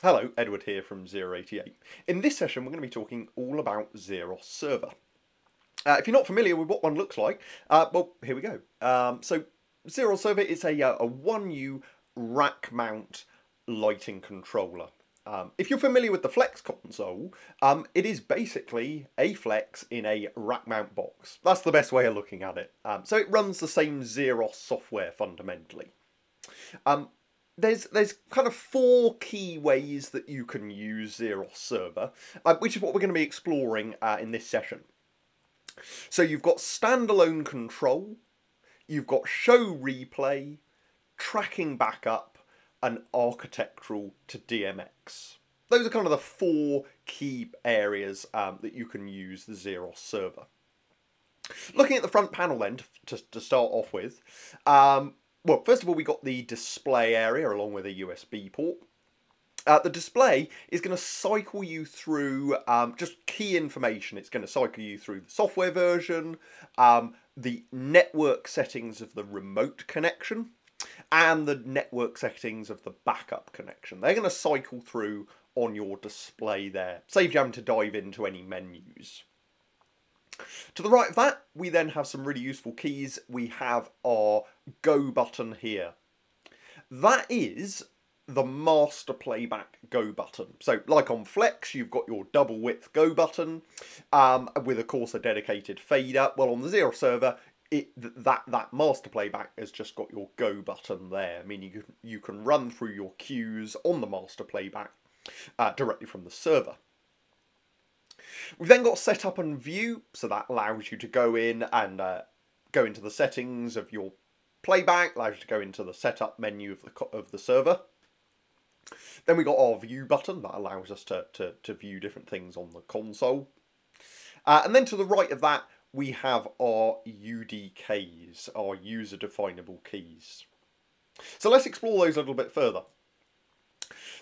Hello, Edward here from Zero88. In this session we're going to be talking all about Xeros Server. If you're not familiar with what one looks like, well, here we go. So Xeros Server is a 1U rack mount lighting controller. If you're familiar with the Flex console, it is basically a Flex in a rack mount box. That's the best way of looking at it. So it runs the same Xeros software fundamentally. There's kind of four key ways that you can use Xeros Server, which is what we're going to be exploring in this session. So you've got standalone control, you've got show replay, tracking backup, and architectural to DMX. Those are kind of the four key areas that you can use the Xeros Server. Looking at the front panel then, to start off with, well, first of all, we got the display area along with a USB port. The display is going to cycle you through just key information. It's going to cycle you through the software version, the network settings of the remote connection, and the network settings of the backup connection. They're going to cycle through on your display there. Saves you having to dive into any menus. To the right of that, we then have some really useful keys. We have our Go button here. That is the master playback Go button. So like on Flex, you've got your double width Go button with of course a dedicated fader. Well, on the Xeros Server, that master playback has just got your Go button there, meaning you can run through your cues on the master playback directly from the server. We've then got setup and view, so that allows you to go in and go into the settings of your playback, allows you to go into the setup menu of the server. Then we got our view button that allows us to view different things on the console. And then to the right of that, we have our UDKs, our user definable keys. So let's explore those a little bit further.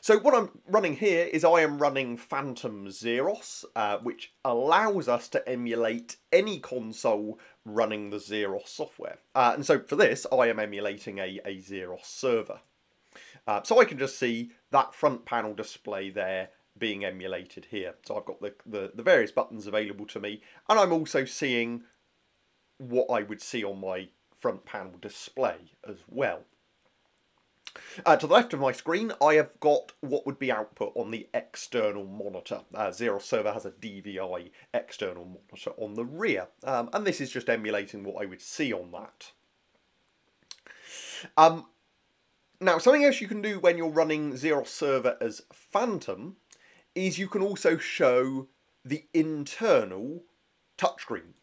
So what I'm running here is I am running Phantom Xeros, which allows us to emulate any console running the Xeros software. And so for this, I am emulating a Xeros server. So I can just see that front panel display there being emulated here. So I've got the various buttons available to me, and I'm also seeing what I would see on my front panel display as well. To the left of my screen, I have got what would be output on the external monitor. Xeros Server has a DVI external monitor on the rear, and this is just emulating what I would see on that. Now, something else you can do when you're running Xeros Server as Phantom is you can also show the internal touchscreen.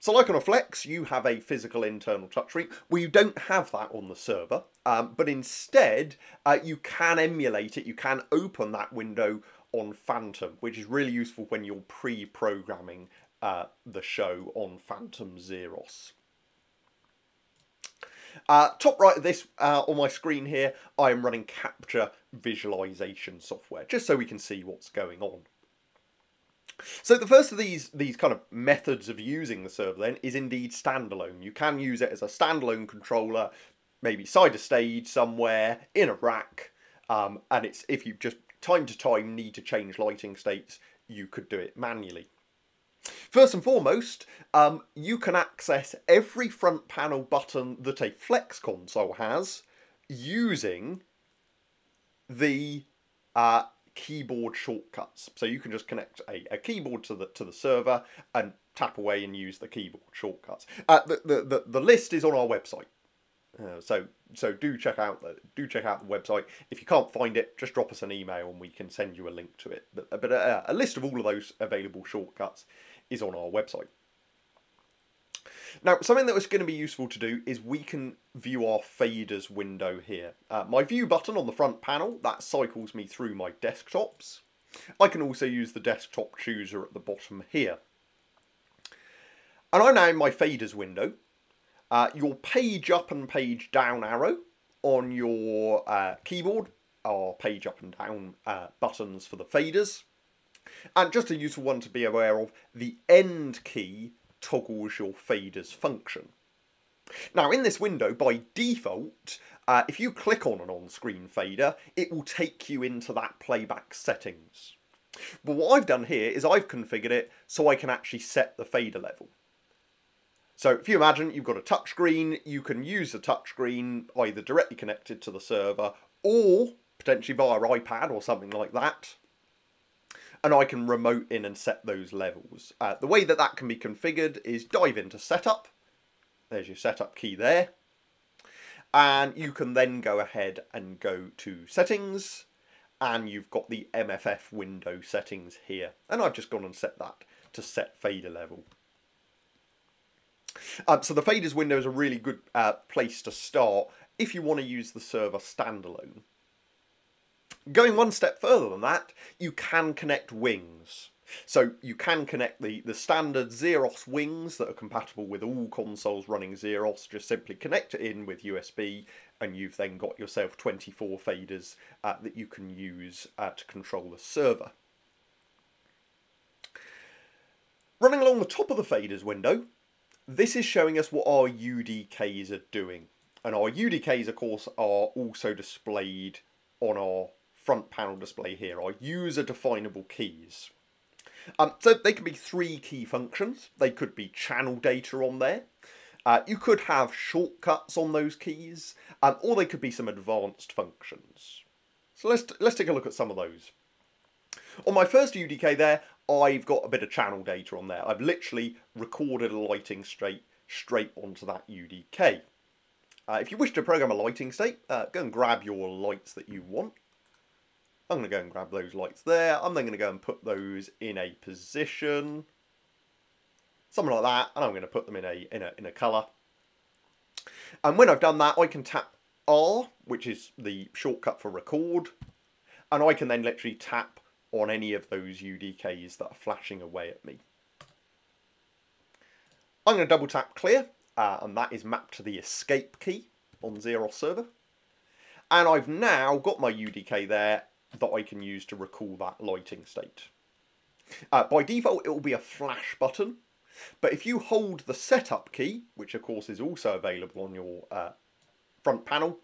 So like on a Flex, you have a physical internal touchscreen. Well, you don't have that on the server, but instead you can emulate it. You can open that window on Phantom, which is really useful when you're pre-programming the show on Phantom Xeros. Top right of this on my screen here, I am running Capture visualization software, just so we can see what's going on. So the first of these kind of methods of using the server then is indeed standalone. You can use it as a standalone controller, maybe side of stage somewhere, in a rack, and it's if you just time to time need to change lighting states, you could do it manually. First and foremost, you can access every front panel button that a Flex console has using the keyboard shortcuts. So you can just connect a keyboard to the server and tap away and use the keyboard shortcuts. The list is on our website, so do check out the website. If you can't find it, just drop us an email and we can send you a link to it. But a list of all of those available shortcuts is on our website. Now, something that was going to be useful to do is we can view our faders window here. My view button on the front panel, that cycles me through my desktops. I can also use the desktop chooser at the bottom here. And I'm now in my faders window. Your page up and page down arrow on your keyboard are page up and down buttons for the faders. And just a useful one to be aware of, the end key toggles your faders function. Now in this window, by default, if you click on an on-screen fader, it will take you into that playback settings. But what I've done here is I've configured it so I can actually set the fader level. So if you imagine you've got a touchscreen, you can use the touchscreen either directly connected to the server or potentially via iPad or something like that. And I can remote in and set those levels. The way that that can be configured is dive into Setup. There's your Setup key there. And you can then go ahead and go to Settings. And you've got the MFF window settings here. And I've just gone and set that to set fader level. So the faders window is a really good place to start if you want to use the server standalone. Going one step further than that, you can connect wings. So you can connect the standard Xeros wings that are compatible with all consoles running Xeros. Just simply connect it in with USB and you've then got yourself 24 faders that you can use to control the server. Running along the top of the faders window, this is showing us what our UDKs are doing. And our UDKs, of course, are also displayed on our front panel display here, our user definable keys. So they can be three key functions. They could be channel data on there. You could have shortcuts on those keys, or they could be some advanced functions. So let's take a look at some of those. On my first UDK there, I've got a bit of channel data on there. I've literally recorded a lighting straight onto that UDK. If you wish to program a lighting state, go and grab your lights that you want. I'm going to go and grab those lights there. I'm then going to go and put those in a position, something like that, and I'm going to put them in a colour. And when I've done that, I can tap R, which is the shortcut for record, and I can then literally tap on any of those UDKs that are flashing away at me. I'm going to double tap clear, and that is mapped to the escape key on Xeros server. And I've now got my UDK there that I can use to recall that lighting state. By default, it will be a flash button, but if you hold the setup key, which of course is also available on your front panel,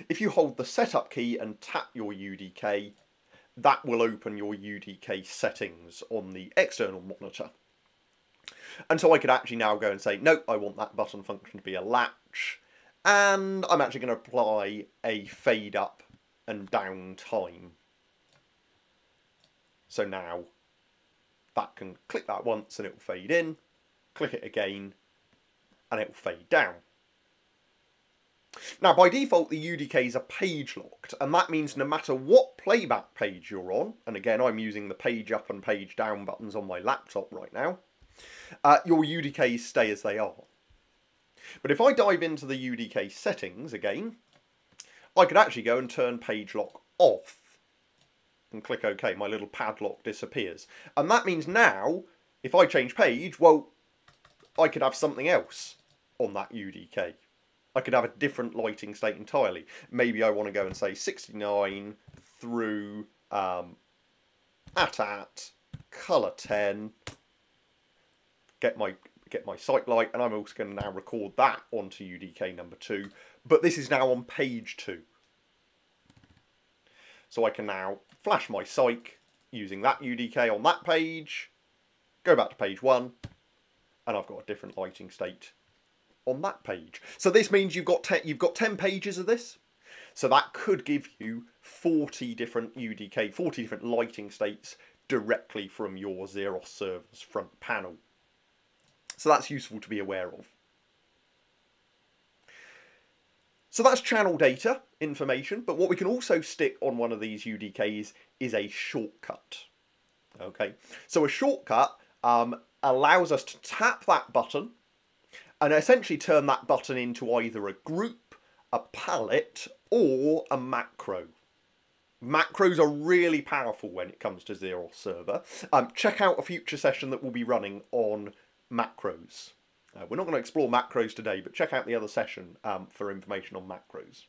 if you hold the setup key and tap your UDK, that will open your UDK settings on the external monitor. And so I could actually now go and say, no, I want that button function to be a latch, and I'm actually going to apply a fade up and down time. So now that can click that once and it will fade in, click it again, and it will fade down. Now by default the UDKs are page locked, and that means no matter what playback page you're on, and again I'm using the page up and page down buttons on my laptop right now, your UDKs stay as they are. But if I dive into the UDK settings again, I could actually go and turn page lock off and click OK. My little padlock disappears. And that means now, if I change page, well, I could have something else on that UDK. I could have a different lighting state entirely. Maybe I want to go and say 69 through AT, colour 10, get my sight light, and I'm also going to now record that onto UDK number 2. But this is now on page 2. So I can now flash my sight using that UDK on that page, go back to page 1, and I've got a different lighting state on that page. So this means you've got 10 pages of this. So that could give you 40 different UDK, 40 different lighting states directly from your Xeros server's front panel. So that's useful to be aware of. So that's channel data information, but what we can also stick on one of these UDKs is a shortcut. Okay, so a shortcut allows us to tap that button and essentially turn that button into either a group, a palette, or a macro. Macros are really powerful when it comes to Xeros server. Check out a future session that will be running on macros. We're not going to explore macros today, but check out the other session for information on macros.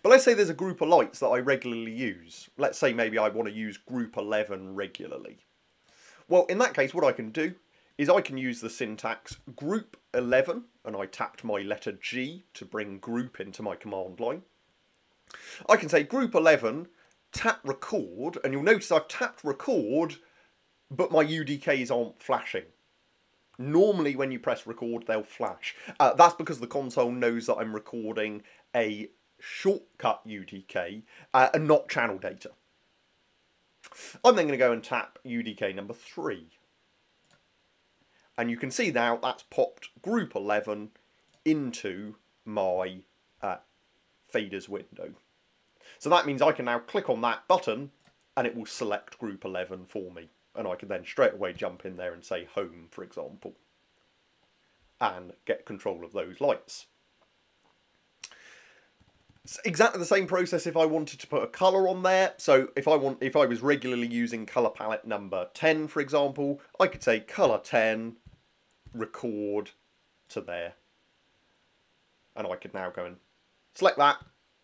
But let's say there's a group of lights that I regularly use. Let's say maybe I want to use group 11 regularly. Well, in that case, what I can do is I can use the syntax group 11, and I tapped my letter G to bring group into my command line. I can say group 11, tap record, and you'll notice I've tapped record, but my UDKs aren't flashing. Normally when you press record, they'll flash. That's because the console knows that I'm recording a shortcut UDK and not channel data. I'm then going to go and tap UDK number 3. And you can see now that's popped group 11 into my faders window. So that means I can now click on that button and it will select group 11 for me. And I can then straight away jump in there and say home, for example, and get control of those lights. It's exactly the same process if I wanted to put a colour on there. So if I was regularly using colour palette number 10, for example, I could say colour 10, record to there. And I could now go and select that,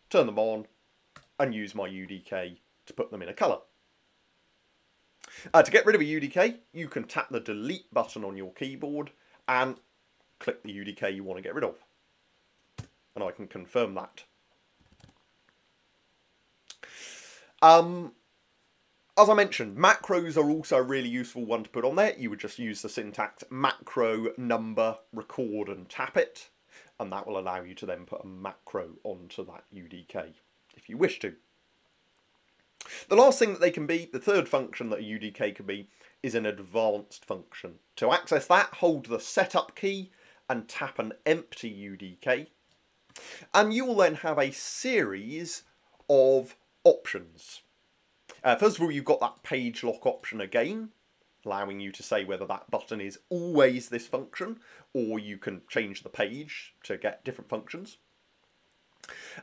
turn them on, and use my UDK to put them in a colour. To get rid of a UDK, you can tap the delete button on your keyboard and click the UDK you want to get rid of. And I can confirm that. As I mentioned, macros are also a really useful one to put on there. You would just use the syntax macro number, record and tap it. And that will allow you to then put a macro onto that UDK if you wish to. The last thing that they can be, the third function that a UDK can be, is an advanced function. To access that, hold the setup key and tap an empty UDK. And you will then have a series of options. First of all, you've got that page lock option again, allowing you to say whether that button is always this function, or you can change the page to get different functions.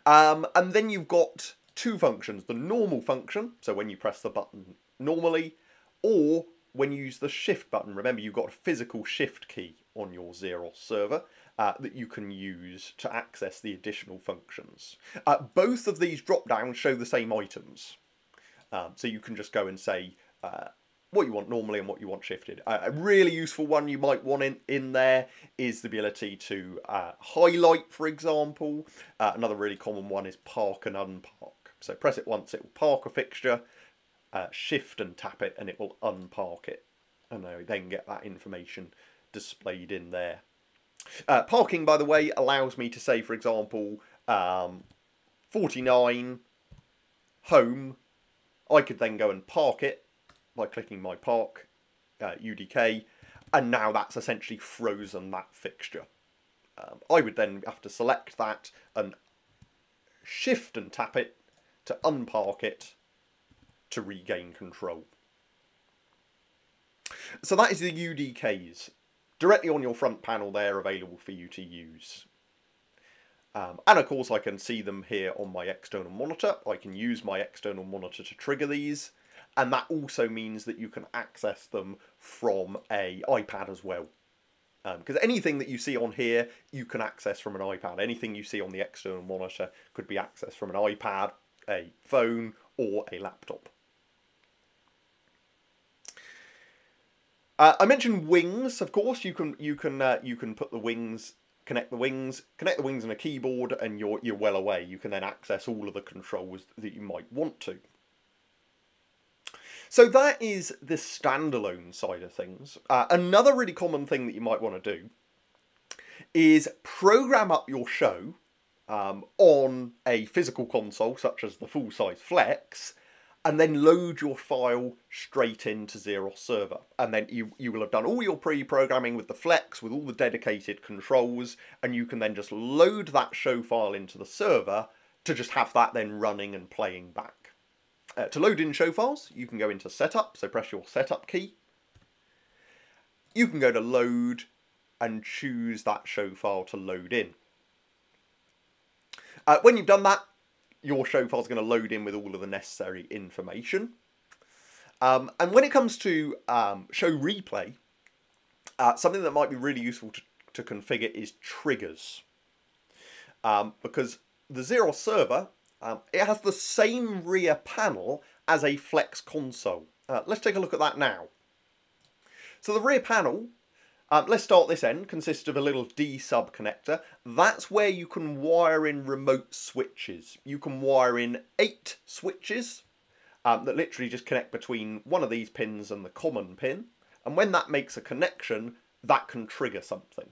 And then you've got two functions, the normal function, so when you press the button normally, or when you use the shift button. Remember, you've got a physical shift key on your Xeros server that you can use to access the additional functions. Both of these drop downs show the same items. So you can just go and say what you want normally and what you want shifted. A really useful one you might want in there is the ability to highlight, for example. Another really common one is park and unpark. So press it once, it will park a fixture, shift and tap it, and it will unpark it. And then get that information displayed in there. Parking, by the way, allows me to say, for example, 49, home. I could then go and park it by clicking my park UDK, and now that's essentially frozen that fixture. I would then have to select that and shift and tap it to unpark it to regain control. So that is the UDKs. Directly on your front panel there, available for you to use. And of course I can see them here on my external monitor. I can use my external monitor to trigger these. And that also means that you can access them from an iPad as well. Because anything that you see on here, you can access from an iPad. Anything you see on the external monitor could be accessed from an iPad, a phone, or a laptop. I mentioned wings, of course. You can put the wings, connect the wings in a keyboard, and you're well away. You can then access all of the controls that you might want to. So that is the standalone side of things. Another really common thing that you might want to do is program up your show on a physical console, such as the full-size Flex, and then load your file straight into Xeros Server. And then you will have done all your pre-programming with the Flex, with all the dedicated controls, and you can then just load that show file into the server to just have that then running and playing back. To load in show files, you can go into Setup, so press your Setup key. You can go to Load and choose that show file to load in. When you've done that, your show file is going to load in with all of the necessary information. And when it comes to show replay, something that might be really useful to configure is triggers. Because the Xeros server, it has the same rear panel as a Flex console. Let's take a look at that now. So the rear panel Let's start this end. Consists of a little D sub connector. That's where you can wire in remote switches. You can wire in 8 switches that literally just connect between one of these pins and the common pin. And when that makes a connection, that can trigger something.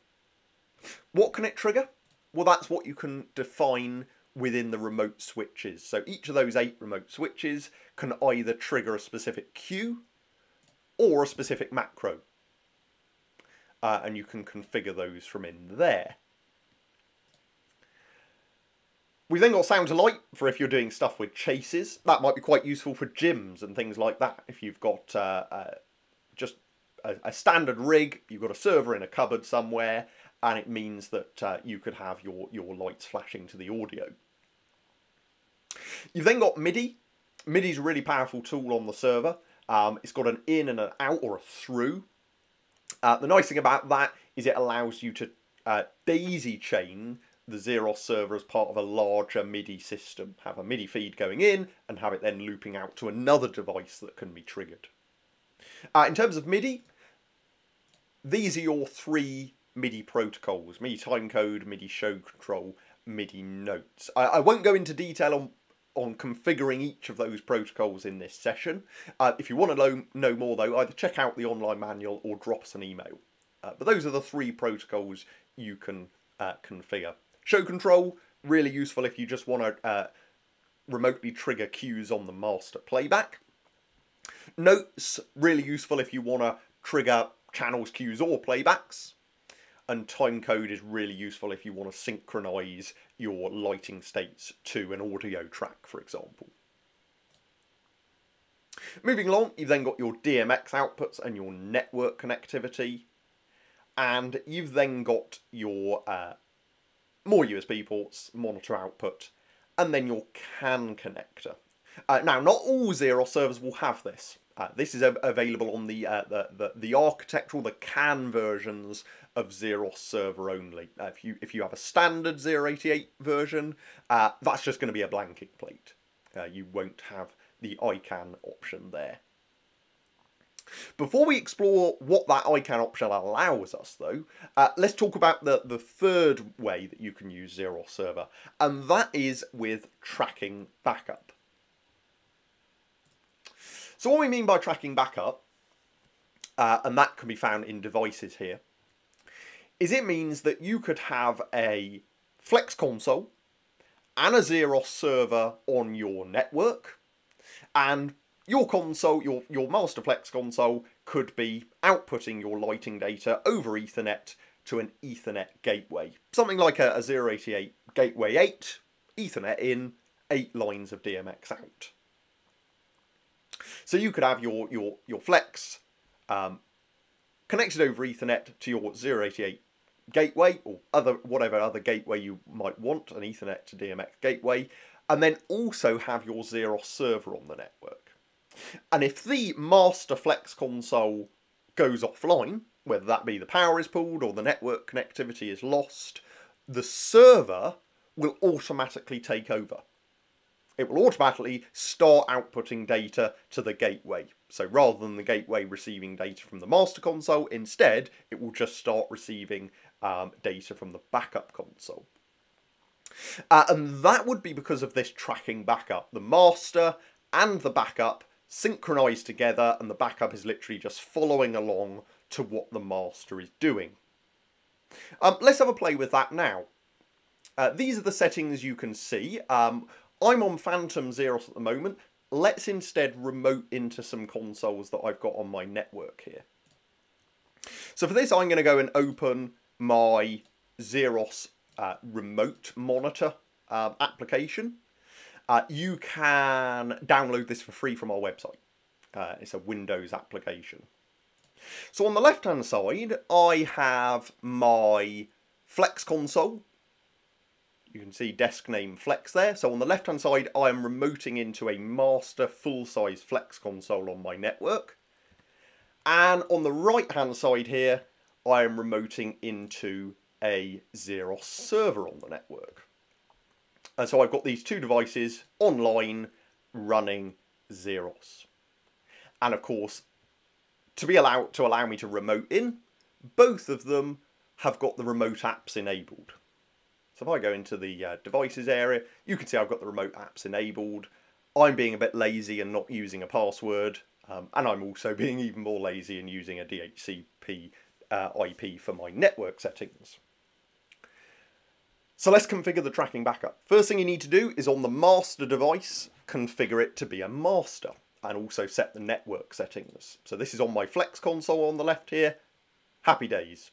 What can it trigger? Well, that's what you can define within the remote switches. So each of those 8 remote switches can either trigger a specific queue or a specific macro. And you can configure those from in there. We've then got sound to light for if you're doing stuff with chases. That might be quite useful for gyms and things like that. If you've got just a standard rig, you've got a server in a cupboard somewhere, and it means that you could have your lights flashing to the audio. You've then got MIDI. MIDI's a really powerful tool on the server. It's got an in and an out or a through. The nice thing about that is it allows you to daisy chain the Xeros server as part of a larger MIDI system. Have a MIDI feed going in and have it then looping out to another device that can be triggered. In terms of MIDI, these are your 3 MIDI protocols: MIDI timecode, MIDI show control, MIDI notes. I won't go into detail on configuring each of those protocols in this session. If you want to know more though, either check out the online manual or drop us an email. But those are the 3 protocols you can configure. Show control, really useful if you just want to remotely trigger cues on the master playback. Notes, really useful if you want to trigger channels, cues or playbacks. And timecode is really useful if you want to synchronize your lighting states to an audio track, for example. Moving along, you've then got your DMX outputs and your network connectivity. And you've then got your more USB ports, monitor output, and then your CAN connector. Now, not all Xeros servers will have this. This is available on the architectural, the CAN versions of Xeros server only. If you have a standard 088 version, that's just going to be a blanking plate. You won't have the ICANN option there. Before we explore what that ICANN option allows us, though, let's talk about the third way that you can use Xeros server, and that is with tracking backup. So what we mean by tracking backup, and that can be found in devices here, is it means that you could have a Flex console and a Xeros server on your network, and your console, your master Flex console, could be outputting your lighting data over Ethernet to an Ethernet gateway. Something like a 088 gateway 8, Ethernet in, 8 lines of DMX out. So you could have your Flex connected over Ethernet to your 088 gateway, or whatever other gateway you might want, an Ethernet to DMX gateway, and then also have your Xeros server on the network. And if the master Flex console goes offline, whether that be the power is pulled or the network connectivity is lost, the server will automatically take over. It will automatically start outputting data to the gateway. So rather than the gateway receiving data from the master console, instead it will just start receiving data from the backup console. And that would be because of this tracking backup. The master and the backup synchronize together, and the backup is literally just following along to what the master is doing. Let's have a play with that now. These are the settings you can see. I'm on Phantom Xeros at the moment. Let's instead remote into some consoles that I've got on my network here. So for this, I'm going to go and open my Xeros remote monitor application. You can download this for free from our website. It's a Windows application. So on the left hand side, I have my Flex console. You can see desk name Flex there. So on the left hand side, I am remoting into a master full-size Flex console on my network. And on the right hand side here, I am remoting into a Xeros server on the network. And so I've got these two devices online running Xeros. And of course, to allow me to remote in, both of them have got the remote apps enabled. So if I go into the devices area, you can see I've got the remote apps enabled. I'm being a bit lazy and not using a password, and I'm also being even more lazy and using a DHCP IP for my network settings. So let's configure the tracking backup. First thing you need to do is on the master device, configure it to be a master and also set the network settings. So this is on my Flex console on the left here. Happy days.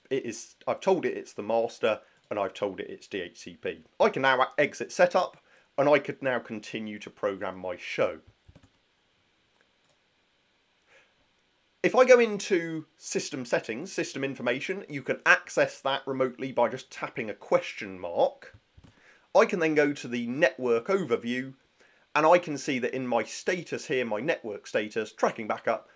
I've told it it's the master and I've told it it's DHCP. I can now exit setup and I could now continue to program my show. If I go into system settings, system information, you can access that remotely by just tapping a question mark. I can then go to the network overview and I can see that in my status here, my network status, tracking backup,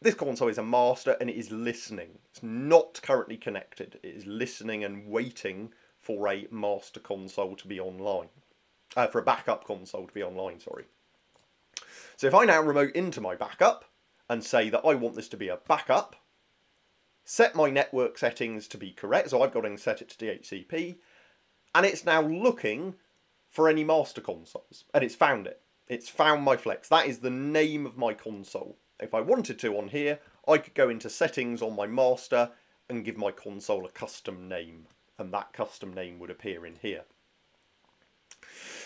this console is a master and it is listening. It's not currently connected. It is listening and waiting for a master console to be online. For a backup console to be online, sorry. So if I now remote into my backup and say that I want this to be a backup, set my network settings to be correct, so I've got to set it to DHCP, and it's now looking for any master consoles, and it's found it. It's found my Flex. That is the name of my console. If I wanted to on here, I could go into settings on my master and give my console a custom name, and that custom name would appear in here.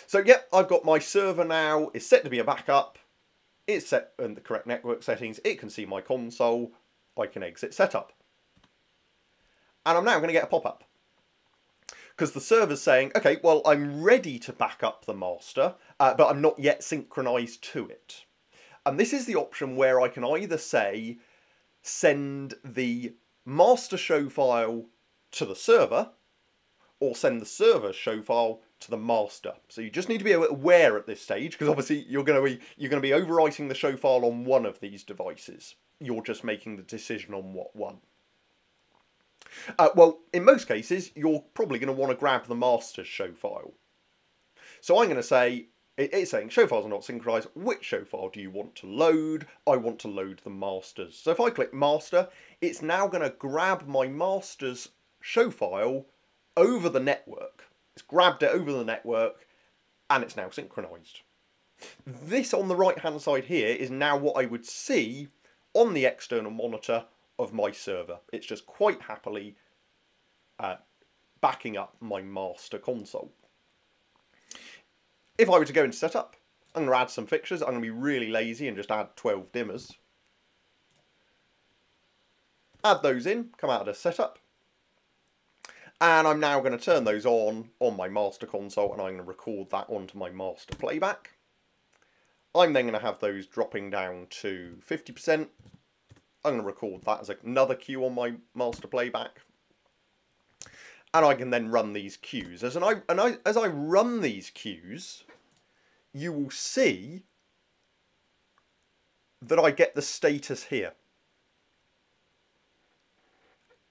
So yep, I've got my server now, it's set to be a backup, it's set in the correct network settings, it can see my console, I can exit setup. And I'm now going to get a pop-up. Because the server's saying, okay, well, I'm ready to back up the master, but I'm not yet synchronized to it. And this is the option where I can either say, send the master show file to the server, or send the server show file to the master. So you just need to be aware at this stage, because obviously you're going to be overwriting the show file on one of these devices. You're just making the decision on what one. Well, in most cases, you're probably going to want to grab the master's show file. So I'm going to say, it's saying show files are not synchronized. Which show file do you want to load? I want to load the master's. So if I click master, it's now going to grab my master's show file over the network. It's grabbed it over the network and it's now synchronized. This on the right hand side here is now what I would see on the external monitor of my server. It's just quite happily backing up my master console. If I were to go into setup, I'm going to add some fixtures. I'm going to be really lazy and just add 12 dimmers. Add those in, come out of the setup. And I'm now going to turn those on my master console and I'm going to record that onto my master playback. I'm then going to have those dropping down to 50%. I'm going to record that as another cue on my master playback. And I can then run these cues. As I run these cues, you will see that I get the status here.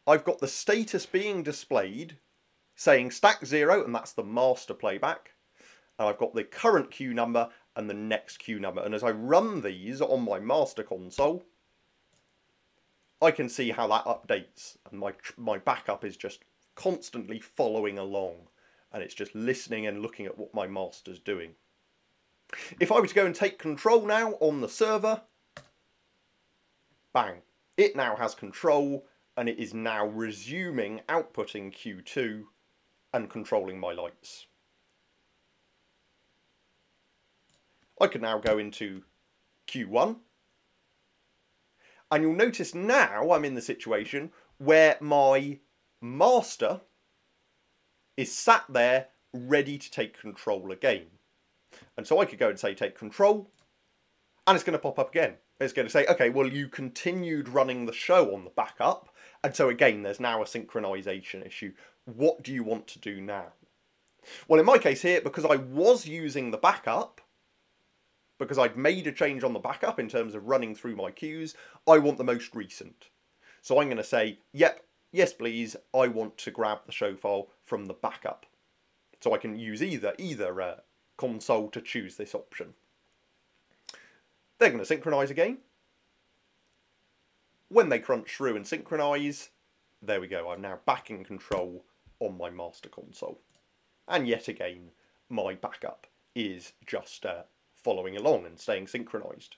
I've got the status being displayed saying stack 0, and that's the master playback. And I've got the current queue number and the next queue number. And as I run these on my master console, I can see how that updates. And my backup is just constantly following along. And it's just listening and looking at what my master's doing. If I were to go and take control now on the server, bang, it now has control and it is now resuming outputting Q2 and controlling my lights. I can now go into Q1 and you'll notice now I'm in the situation where my master is sat there ready to take control again. And so I could go and say take control and it's going to pop up again. It's going to say, okay, well, you continued running the show on the backup. And so again, there's now a synchronization issue. What do you want to do now? Well, in my case here, because I was using the backup, because I'd made a change on the backup in terms of running through my queues, I want the most recent. So I'm going to say, yep, yes, please, I want to grab the show file from the backup. So I can use either console to choose this option. They're going to synchronize again. When they crunch through and synchronize, there we go. I'm now back in control on my master console. And yet again, my backup is just following along and staying synchronized.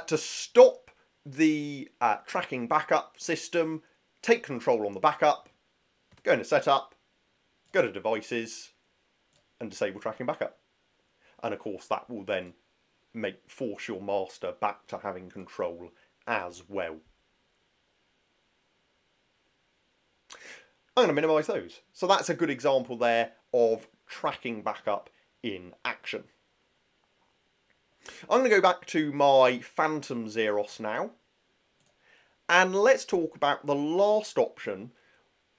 To stop the tracking backup system, take control on the backup, go into setup, go to devices, and disable tracking backup. And of course that will then force your master back to having control as well. I'm going to minimise those. So that's a good example there of tracking backup in action. I'm going to go back to my Phantom Xeros now. And let's talk about the last option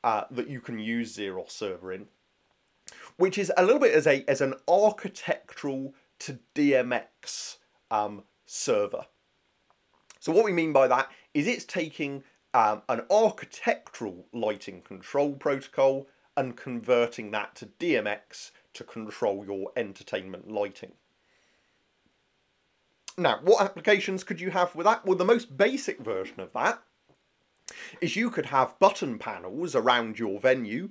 that you can use Xeros Server in, which is a little bit as an architectural to DMX server. So what we mean by that is it's taking an architectural lighting control protocol and converting that to DMX to control your entertainment lighting. Now, what applications could you have with that? Well, the most basic version of that is you could have button panels around your venue.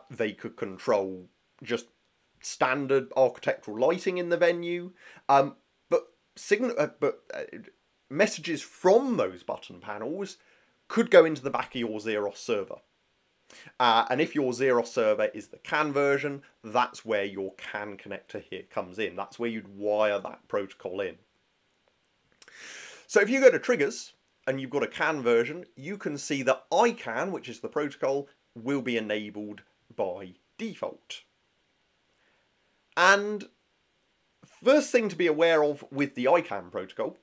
They could control just standard architectural lighting in the venue, but messages from those button panels could go into the back of your Xeros server. And if your Xeros server is the CAN version, that's where your CAN connector here comes in. That's where you'd wire that protocol in. So if you go to triggers and you've got a CAN version, you can see that ICANN, which is the protocol, will be enabled by default. And first thing to be aware of with the ICANN protocol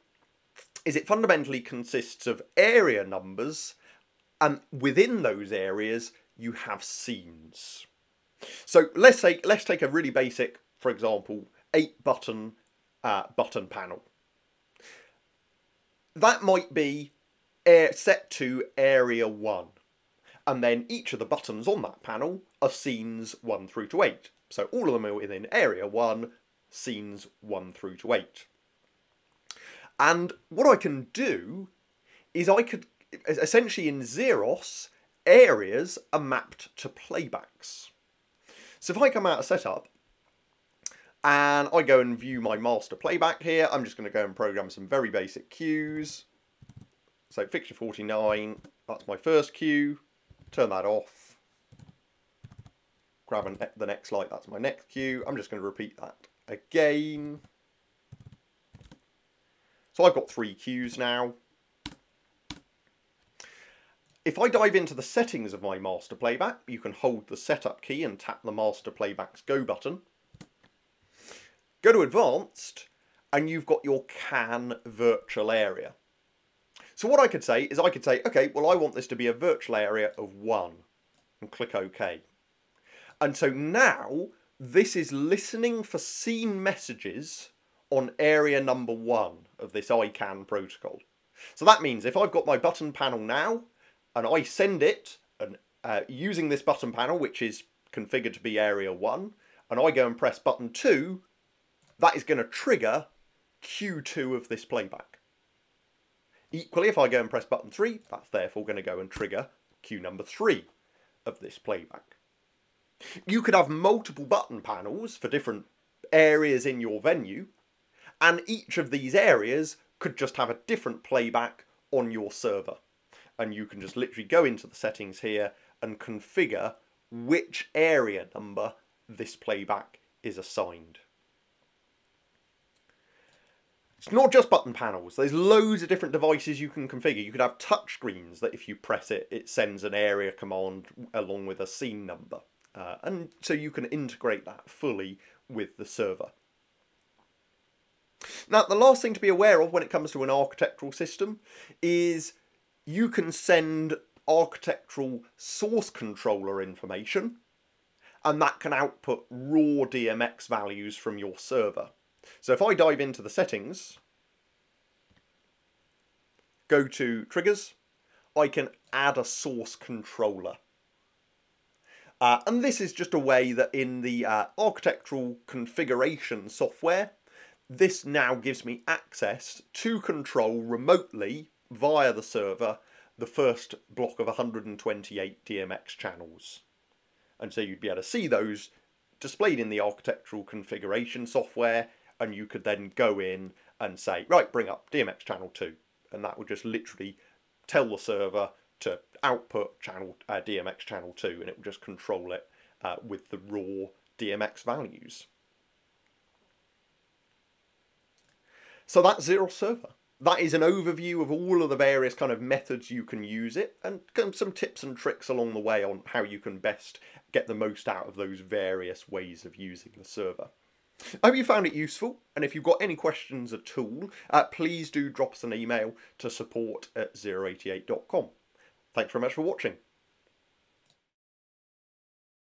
is it fundamentally consists of area numbers, and within those areas you have scenes. So let's take a really basic, for example, 8-button button panel. That might be set to area 1, and then each of the buttons on that panel are scenes 1 through to 8. So all of them are within area 1, scenes 1 through to 8. And what I can do is I could, essentially in Xeros, areas are mapped to playbacks. So if I come out of setup and I go and view my master playback here, I'm just going to go and program some very basic cues. So fixture 49, that's my first cue. Turn that off. Grab the next light, that's my next cue. I'm just going to repeat that again. So I've got 3 cues now. If I dive into the settings of my master playback, you can hold the setup key and tap the master playback's go button. Go to advanced and you've got your CAN virtual area. So what I could say is okay, well I want this to be a virtual area of 1 and click OK. And so now this is listening for scene messages on area number 1 of this ICANN protocol. So that means if I've got my button panel now and I send it and using this button panel, which is configured to be area 1, and I go and press button 2, that is going to trigger Q2 of this playback. Equally, if I go and press button 3, that's therefore going to go and trigger Q number 3 of this playback. You could have multiple button panels for different areas in your venue, and each of these areas could just have a different playback on your server. And you can just literally go into the settings here and configure which area number this playback is assigned. It's not just button panels, there's loads of different devices you can configure. You could have touch screens that if you press it, it sends an area command along with a scene number. And so you can integrate that fully with the server. Now, the last thing to be aware of when it comes to an architectural system is you can send architectural source controller information, and that can output raw DMX values from your server. So if I dive into the settings, go to triggers, I can add a source controller. And this is just a way that in the architectural configuration software, this now gives me access to control remotely via the server the first block of 128 DMX channels. And so you'd be able to see those displayed in the architectural configuration software, and you could then go in and say, right, bring up DMX channel 2. And that would just literally tell the server to output channel DMX channel 2, and it would just control it with the raw DMX values. So that's Xeros Server. That is an overview of all of the various kind of methods you can use it, and some tips and tricks along the way on how you can best get the most out of those various ways of using the server. I hope you found it useful, and if you've got any questions at all, please do drop us an email to support@xero88.com. Thanks very much for watching.